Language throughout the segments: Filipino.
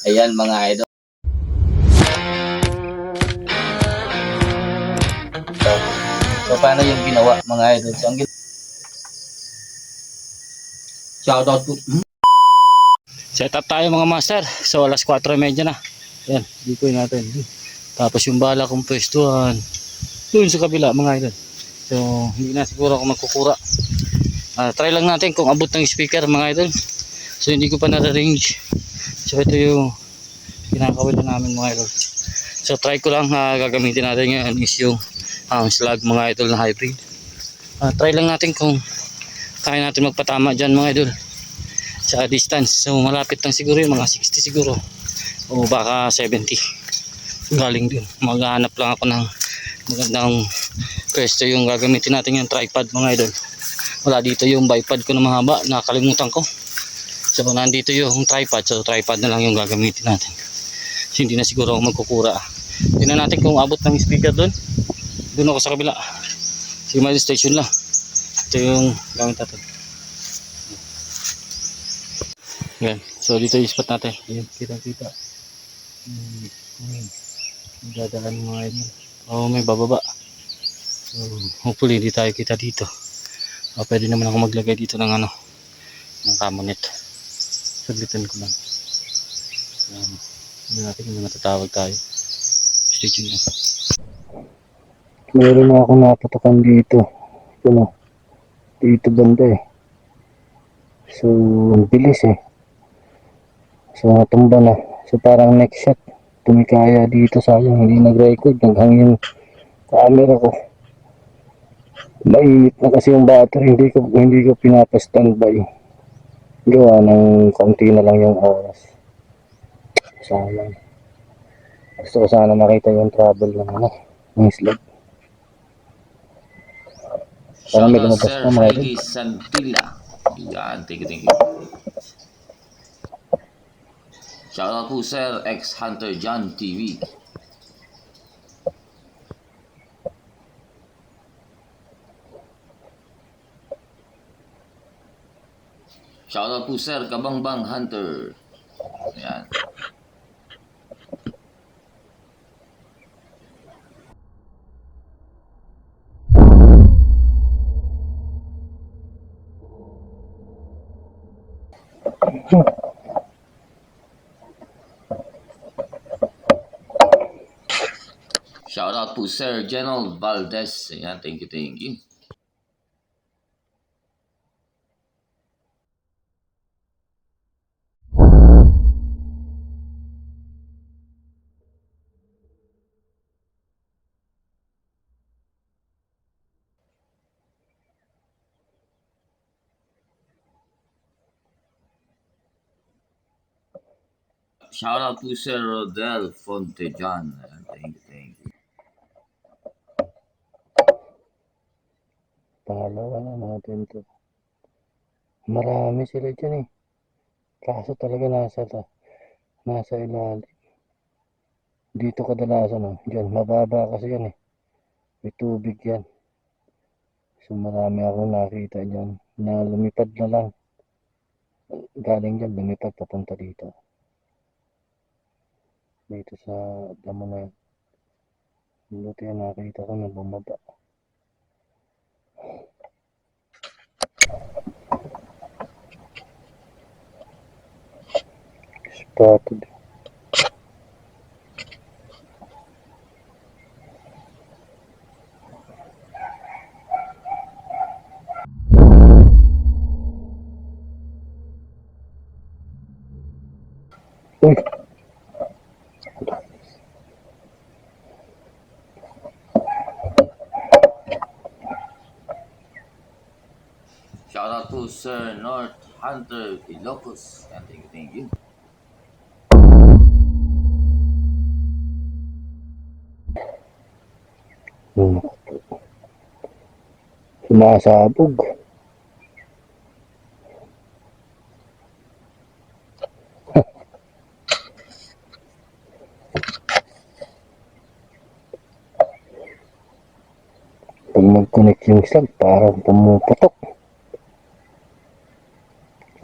Ayan mga idol. So paano yung ginawa mga idol? So ang shoutout po. Set up tayo mga master. So alas 4:30 na. Yan, dikoy natin. Tapos yung bala kong pwestuhan doon sa kabila mga idol. So hindi na siguro ako magkukura. Try lang natin kung abot ng speaker mga idol. So hindi ko pa na-arrange. So ito yung kinakawin na namin mga idol. So try ko lang, gagamitin natin ngayon is yung slug mga idol na hybrid. Try lang natin kung kaya natin magpatama dyan mga idol sa distance. So malapit lang siguro yun, mga 60 siguro o baka 70 galing dun. Maghahanap lang ako ng magandang pwesto yung gagamitin natin yung tripod mga idol. Wala dito yung bipod ko na mahaba, nakalimutan ko. So nandito yung tripod, so tripod na lang yung gagamitin natin. So hindi na siguro ako magkukura. Tingnan natin kung abot ng speaker dun. Dun ako sa kabila. So may station lang. Ito yung gamit natin. Yan. So dito yung spot natin. Ayan, kita-kita. Dadalan mga idol. May bababa. So hopefully hindi tayo kita dito. Pwede naman ako maglagay dito ng ng camonet. Saglitan ko lang. Hindi natin kung matatawag tayo. Stay tuned lang. Meron na ako napatakan dito. Dito banda eh. So ang bilis eh. So natumba na. So parang next shot tumikaya dito, sayang hindi nag-record, naghang yung camera ko. Mainit na kasi yung battery, hindi ko pinapa-standby. Gawa ng kaunti na lang yung oras. Sayang. Gusto ko sana makita yung travel ng slug. Parang may lumabas Sir pa mga idol. Heidi Santilla. Yan, thank you. Shoutout po Sir X Hunter John TV. Shoutout po Sir Kabangbang Hunter. Yan. Shoutout po Sir General Valdez. Yan, thank you. Shoutout po Sir Rodel Fontejan. Thank you. Pangalawa na natin to. Marami sila dyan eh. Kaso talaga nasa ilalim. Dito kadalasan dyan. Mababa kasi yan eh. May tubig yan. So marami akong nakita dyan na lumipad na lang. Galing dyan, lumipad papunta dito. Dito sa damo na yan. Dito yan nakita ko na bumaba. Spotted. Uy! Shoutout po Sir North Hunter Ilocos. Yan, thank you. Sumasabog. Pag mag-connect yung slug, parang pumuputok.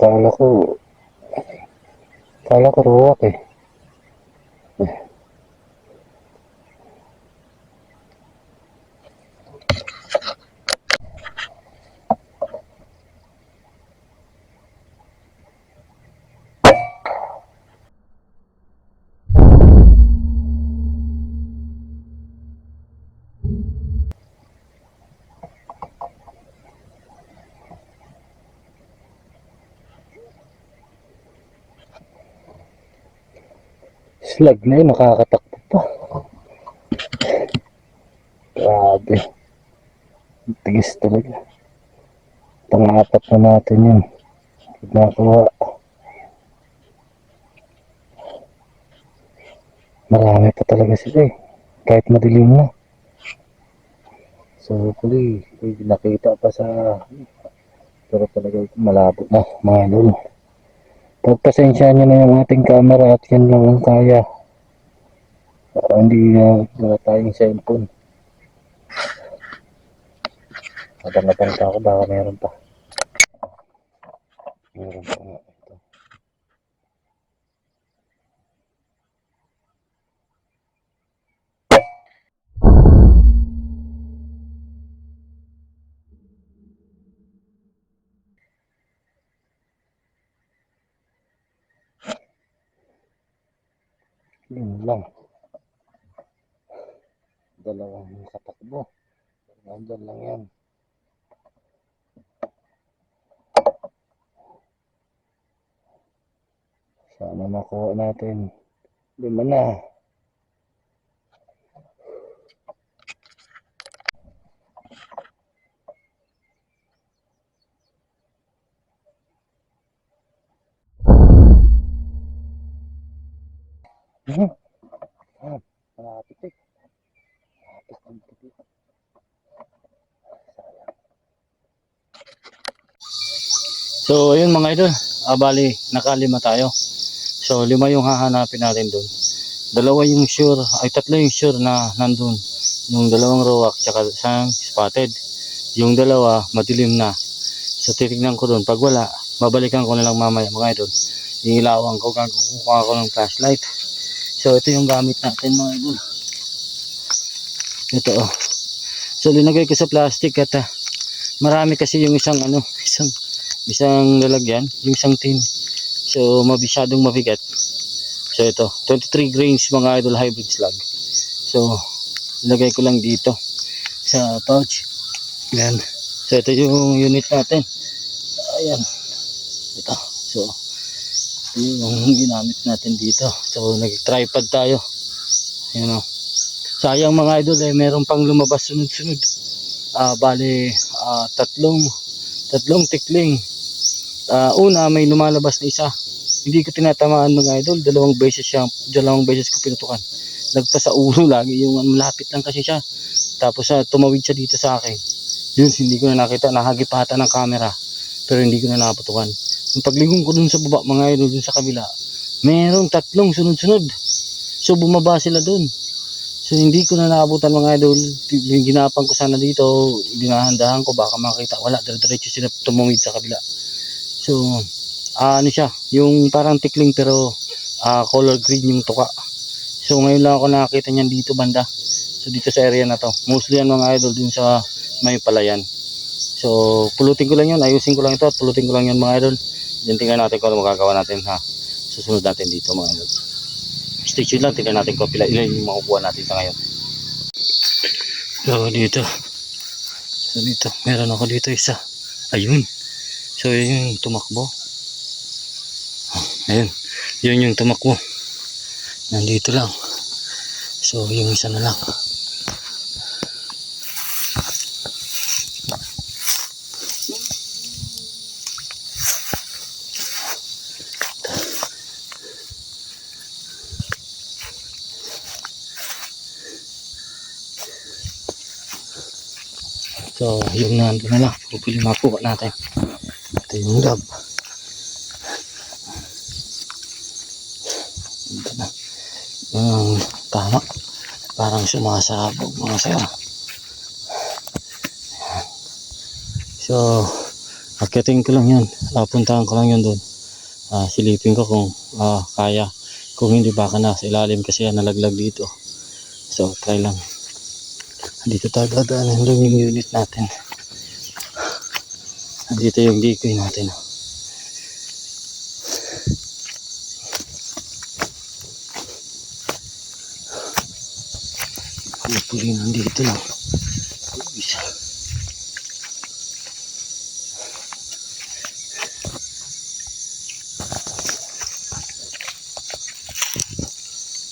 Kala ko ruwak eh. slag na yun, nakakatakbo pa. Grabe. Tigis talaga. Pang-apat na natin yun. Nakuha. Marami pa talaga sila eh. Kahit madilim na. So hopefully, nakita pa sa... Pero talaga malabo na mga idol. Pagpasensya nyo na yung ating camera at yan lang ang kaya. Para hindi wala tayong cellphone. Matang-matang pa ako, baka meron pa. Meron pa nga ito. Yun lang. Dalawang katakbo. Nandyan lang yan. Sana makuha natin. 5 na. Malapit eh. So ayun mga idol, bali nakalima tayo. So 5 yung hahanapin natin doon. 2 yung sure, ay 3 yung sure na nandun. Yung 2 rock tsaka isang spotted. Yung 2 madilim na. So titignan ko doon, pag wala, babalikan ko na lang mamaya mga idol. Ilawan ko, kukuha ko ng flashlight. So ito yung gamit natin mga idol. Ito oh. So linagay ko sa plastic at marami kasi yung isang lalagyan, yung isang tin. So masyadong mabigat. So ito, 23 grains mga idol, hybrid slug. So ilagay ko lang dito sa pouch. Ayan. So ito yung unit natin. Ayan. Ito. So ito yung ginamit natin dito. So nag-tripod tayo. Ayan o. Sayang mga idol meron pang lumabas sunod-sunod. Bali tatlong tikling. Una may lumalabas na isa. Hindi ko tinatamaan mga idol, 2 beses ko pinutukan. Nagpa sa ulo lagi yung malapit lang kasi siya. Tapos tumawid siya dito sa akin. Yun, hindi ko na nakita, nahagipatan ng camera. Pero hindi ko na naputukan. Yung paglingon ko dun sa baba mga idol, dun sa kabila, meron 3 sunod-sunod. So bumaba sila dun. So hindi ko na naabutan mga idol. Ginapang ko sana dito, dinahandahan ko baka makita. Wala, diretso sila tumawid sa kabila. So ano siya, yung parang tikling pero color green yung tuka. So ngayon lang ako nakakita niyan dito banda. So dito sa area na to. Mostly yan mga idol dun sa may palayan. So pulutin ko lang yun, ayusin ko lang ito at pulutin ko lang yun mga idol. Then tingnan natin kung ano magagawa natin susunod natin dito mga idol. Stay tuned lang, tingnan natin kung ilan yung makukuha natin sa ngayon. So dito, meron ako dito isa. Ayun. So yun yung tumakbo. Ayun, yun yung tumakbo. Nandito lang. So yung isa na lang. So yung nandun na lang, pupili makuha natin. Ito yung dab. Ito na. Tama. Parang sumasabog mga sir. So akitin ko lang yun. Puntahan ko lang yun doon. Silipin ko kung kaya. Kung hindi baka nasa ilalim kasi nalaglag dito. So try lang. Dito tayo dadaanan lang yung unit natin. Dito yung decoy natin. Puli nandito lang. Isa.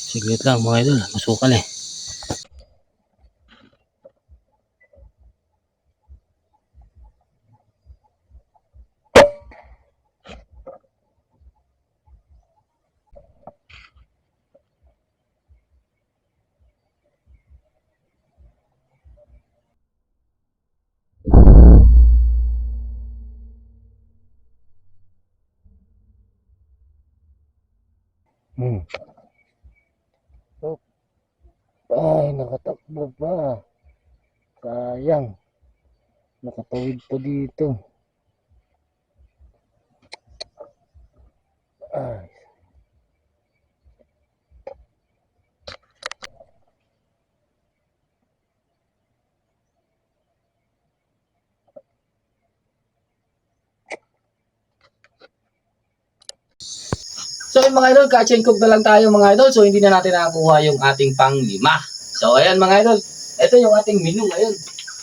Siglit lang mga idol, masukal eh. Oh, ay, nakatakbo pa. Sayang. Nakatawid pa dito. Ay. So yung mga idol, catch and cook na lang tayo mga idol. So hindi na natin nakakuha yung ating pang-5. So ayan mga idol, ito yung ating menu ngayon.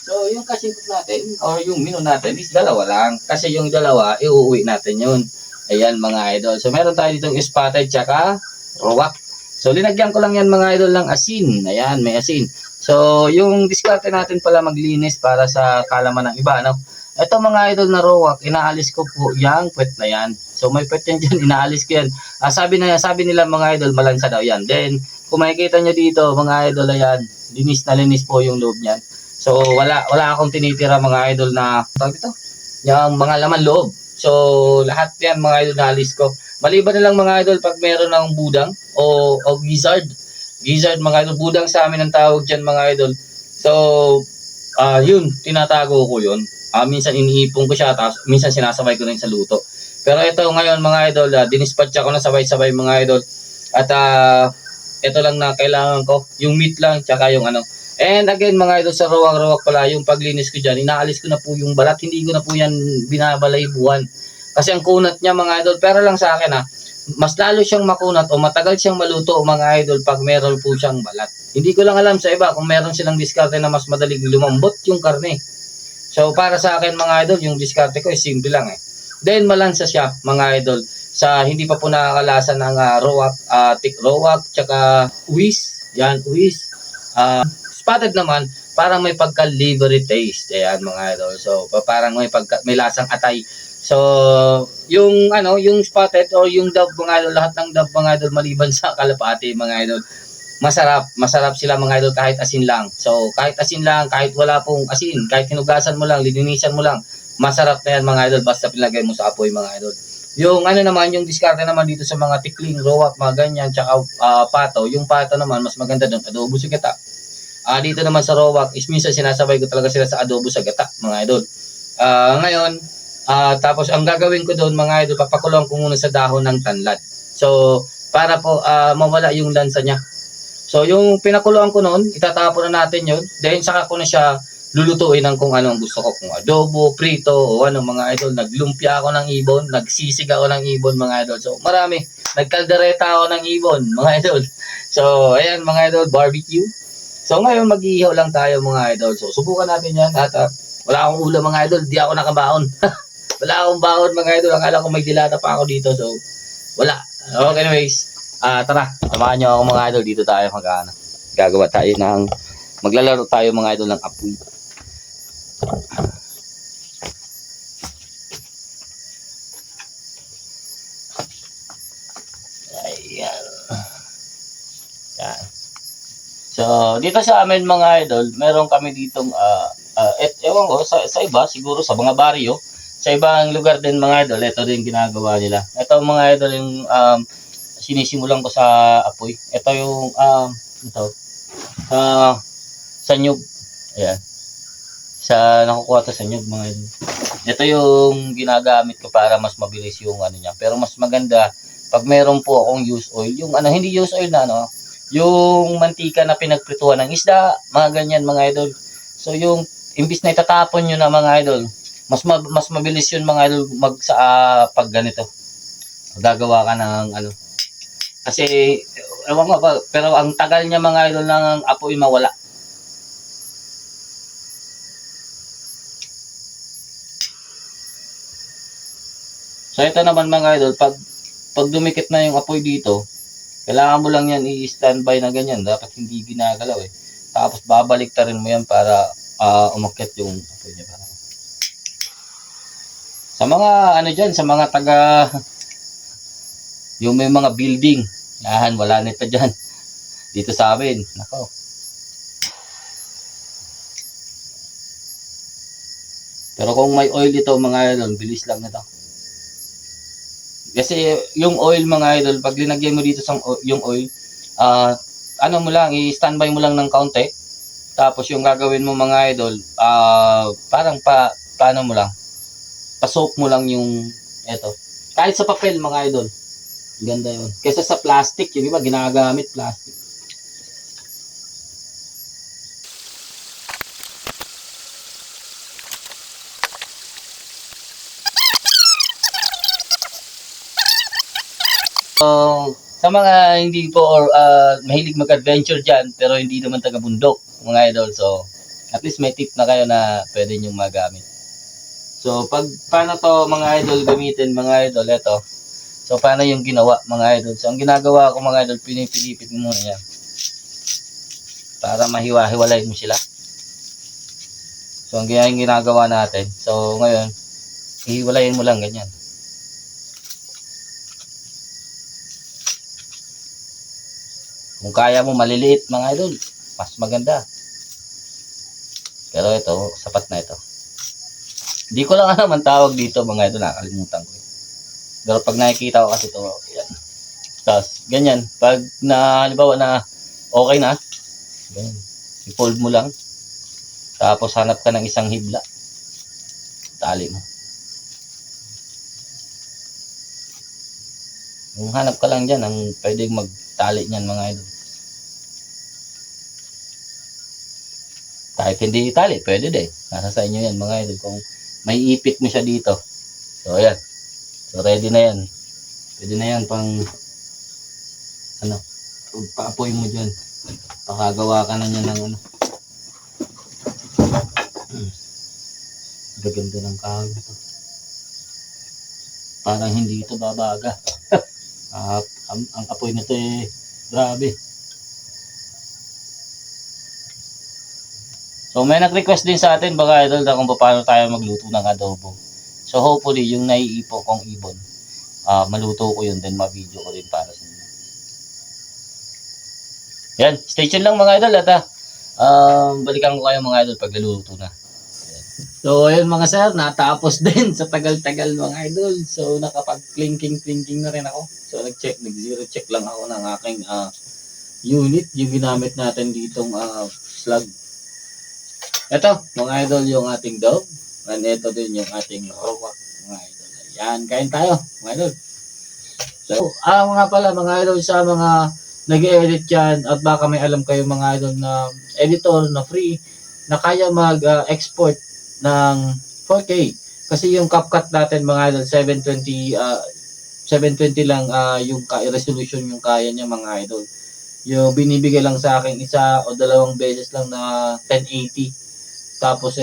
So yung catch and cook natin or yung menu natin is dalawa lang. Kasi yung dalawa, iuwi natin yun. Ayan mga idol. So meron tayo ditong spotted tsaka rowak. So linagyan ko lang yan mga idol ng asin. Ayan, may asin. So yung diskarte natin pala maglinis para sa kalaman ng iba. No? Ito mga idol na rowak, inaalis ko po yung puwet na yan. So may puwet yan dyan, inaalis ko yan. Sabi nila mga idol, malansa daw yan. Then, kung makikita nyo dito, mga idol, ayan, linis na linis po yung loob niyan. So, wala akong tinitira mga idol na, tawag ito, yung mga laman loob. So, lahat yan mga idol naalis ko. Maliban na lang mga idol pag meron ng budang o gizzard. Gizzard mga idol, budang sa amin ang tawag dyan mga idol. So, yun, tinatago ko yun. Minsan iniipon ko siya, tapos minsan sinasabay ko na sa luto. Pero ito ngayon mga idol, dinispatch ako na sabay-sabay mga idol. At ito lang na kailangan ko, yung meat lang, tsaka yung ano. And again mga idol, sa rowak pala, yung paglinis ko dyan, inaalis ko na po yung balat, hindi ko na po yan binabalaybuan. Kasi ang kunat niya mga idol, pero lang sa akin mas lalo siyang makunat o matagal siyang maluto mga idol pag meron po siyang balat. Hindi ko lang alam sa iba kung meron silang diskarte na mas madaling lumambot yung karne. So para sa akin mga idol, yung diskarte ko is simple lang eh. Then malansa siya mga idol sa hindi pa po nakakalasa ng thick rowak, tsaka uwis, yan uwis. Spotted naman, parang may pagka-livery taste, ayan mga idol. So parang may lasang atay. So yung yung spotted o yung dove mga idol, lahat ng dove mga idol maliban sa kalapati mga idol, masarap sila mga idol kahit asin lang. So kahit asin lang, kahit wala pong asin, kahit hinugasan mo lang, lininisan mo lang, masarap na yan mga idol basta pinlagay mo sa apoy mga idol. Yung naman, yung diskarte naman dito sa mga tikling, rowak, mga ganyan, tsaka pato, yung pato naman mas maganda doon, adobo sa gata. Dito naman sa rowak is minsan sinasabay ko talaga sila sa adobo sa gata mga idol. Ngayon, tapos ang gagawin ko doon mga idol, papakulong ko muna sa dahon ng tanlad. So para po mawala yung lansa niya. So, yung pinakuluan ko noon, itatapon na natin yun. Then, saka ko na siya lulutuin ng kung anong gusto ko. Kung adobo, prito, o ano mga idol. Naglumpia ako ng ibon, nagsisig ako ng ibon mga idol. So, marami. Nagkaldereta ako ng ibon mga idol. So, ayan mga idol, barbecue. So, ngayon mag-iihaw lang tayo mga idol. So, subukan natin yan. At wala akong ulam mga idol, di ako nakabaon. Wala akong baon mga idol. Akala ko may dilata pa ako dito. So, wala. Okay, anyways. Tara, samahan nyo ako mga idol, dito tayo gagawa tayo maglalaro tayo mga idol ng apoy. Ayan. Yan. So, dito sa amin mga idol, meron kami ditong, ewan ko, sa iba, siguro sa mga baryo, sa ibang lugar din mga idol, ito din ginagawa nila. Ito mga idol yung, sinisimulan ko sa apoy. Ito yung sa nyug. Ayan. Nakukuha to sa nyug mga idol. Ito yung ginagamit ko para mas mabilis yung niya. Pero mas maganda pag meron po akong use oil, yung hindi use oil na yung mantika na pinagprituhan ng isda, mga ganyan mga idol. So yung imbis na itatapon nyo na mga idol, mas mabilis yun mga idol pag ganito. Gagawa ka ng kasi, ewan ko ba, pero ang tagal niya mga idol ng apoy mawala. So ito naman mga idol, pag dumikit na yung apoy dito, Kailangan mo lang yan i-standby na ganyan. Dapat hindi ginagalaw eh. Tapos babalik ta rin mo yan para umakyat yung apoy niya. Sa mga ano dyan, sa mga taga yung may mga building, yan, wala nito dyan. Dito sa amin, nako. Pero kung may oil ito mga idol, bilis lang nito. Kasi yung oil mga idol, pag linagyan mo dito sa yung oil, ano mo lang, i-standby mo lang ng kaunti. Tapos yung gagawin mo mga idol, parang paano mo lang, pa-soak mo lang yung eto. Kahit sa papel mga idol. Ganda yun. Kesa sa plastic, yung iba ginagamit plastic. So, sa mga hindi po or mahilig mag-adventure dyan, pero hindi naman taga-bundok, mga idol. So, at least may tip na kayo na pwede nyo magamit. So, paano to mga idol gamitin, mga idol, eto. So, paano yung ginawa, mga idol? So, ang ginagawa ko, mga idol, pinipilipit mo muna yan. Para mahiwa-hiwalay mo sila. So, ang ginagawa natin. So, ngayon, hihiwalayin mo lang ganyan. Kung kaya mo maliliit, mga idol, mas maganda. Pero ito, sapat na ito. Hindi ko lang alam ang tawag dito, mga idol, nakakalimutan ko. Pero pag nakikita ko kasi ito, yan. Tapos, ganyan. Pag halimbawa na okay na, ganyan. I-fold mo lang. Tapos, hanap ka ng isang hibla. Tali mo. Kung hanap ka lang dyan, ang pwedeng magtali niyan, mga idol. Kahit hindi itali, pwede din. Nasa sa inyo yan, mga idol. Kung may ipit mo siya dito. So, ayan. So, ready na yan. Pwede na yan pang paapoy mo dyan. Pakagawa ka na niya ng Gaganda ng kahoy ito. Parang hindi ito babaga. Ang apoy nito grabe. So, may nag-request din sa atin, baka idol, na kung paano tayo magluto ng adobo. So, hopefully, yung naiipo kong ibon, maluto ko yun, then ma-video ko rin para sa inyo. Yan, stay tuned lang mga idol, at balikan ko kayo mga idol pag naluto na. Ayan. So, ayun mga sir, natapos din sa tagal-tagal mga idol. So, nakapag-clinking na rin ako. So, nag-zero check lang ako ng aking unit, yung ginamit natin ditong slug. Ito, mga idol, yung ating dog. And ito din yung ating hawak, mga idol. Ayan, kain tayo, mga idol. So, mga pala, mga idol, sa mga nag-edit yan, at baka may alam kayo, mga idol, na editor na free, na kaya mag-export ng 4K. Kasi yung CapCut natin, mga idol, 720 lang yung resolution yung kaya niya, mga idol. Yung binibigay lang sa akin, isa o dalawang beses lang na 1080. Tapos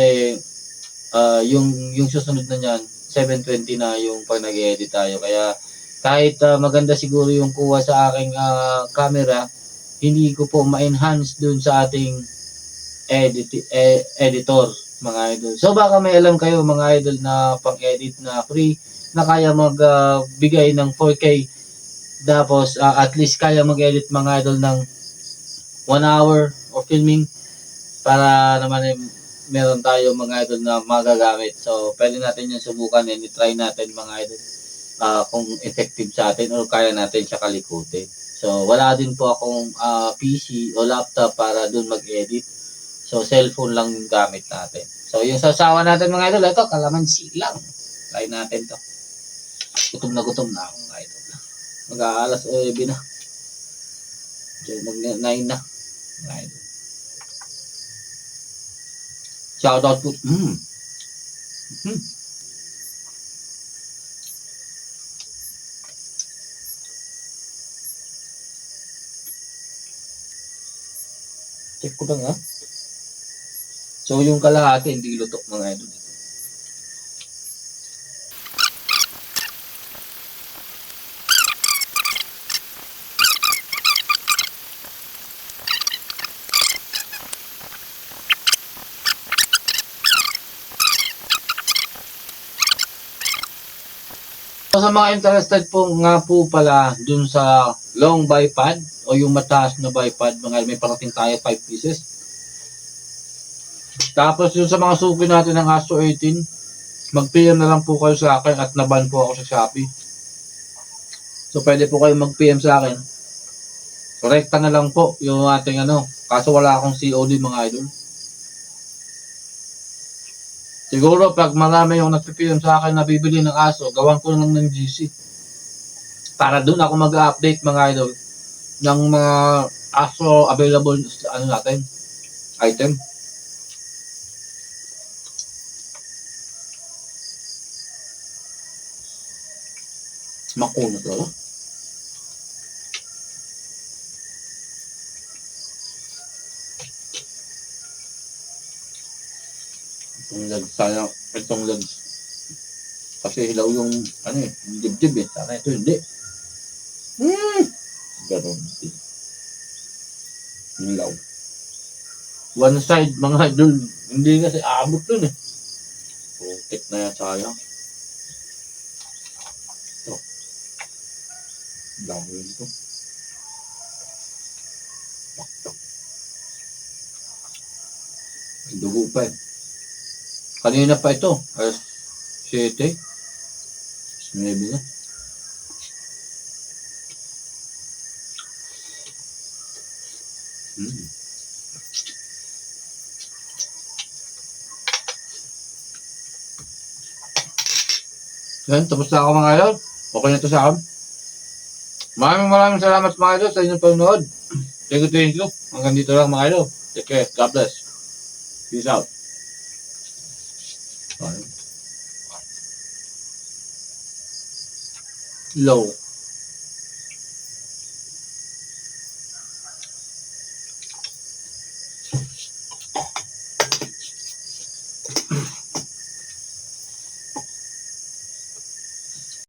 yung susunod na niyan 720 na yung pag nag-edit tayo. Kaya kahit maganda siguro yung kuha sa aking camera, hindi ko po ma-enhance dun sa ating editor, mga idol. So baka may alam kayo mga idol na pang-edit na free na kaya magbigay ng 4K. Tapos at least kaya mag-edit mga idol ng 1 hour of filming para naman meron tayo mga idol na magagamit. So, pwede natin yung subukan and i-try natin mga idol kung effective sa atin o kaya natin siya kalikutin. So, wala din po akong PC o laptop para dun mag-edit. So, cellphone lang yung gamit natin. So, yung sasawa natin mga idol, ito, kalamansi lang. Try natin to. Gutom na ako mga idol. Mag-aalas 9 na. So, mag-9 na mga idol. Shout out po. Check ko lang ha. So yung kalahati hindi luto mga idol. sa mga interested po nga po pala dun sa long bipod o yung mataas na bipod, mga may parating tayo 5 pieces. Tapos yung sa mga suki natin ng ASO 18, mag-PM na lang po kayo sa akin at naban po ako sa Shopee. So pwede po kayo mag-PM sa akin. Korekta na lang po yung ating kaso wala akong COD mga idol. Siguro pag marami yung nag-PM sa akin na bibili ng ASO, gawan ko lang ng GC. Para doon ako mag-update mga idol ng mga ASO available natin, item. Makunat talaga. Itong legs sana, itong legs. Kasi hilaw yung, yung dibdib eh. Sana ito hindi. Ganon din. Hilaw. One side, mga idol, hindi kasi abot dun eh. Putik na yan, sayang. Ito. Dami ito. Baktok. May dugo pa eh. Kanina pa ito. Alas 7. 9 na. Yan, tapos na ako mga idol. Okay na ito sa akin. Maraming salamat mga idol sa inyong panonood. Thank you. Hanggang dito lang mga idol. Take care. God bless. Peace out. Low.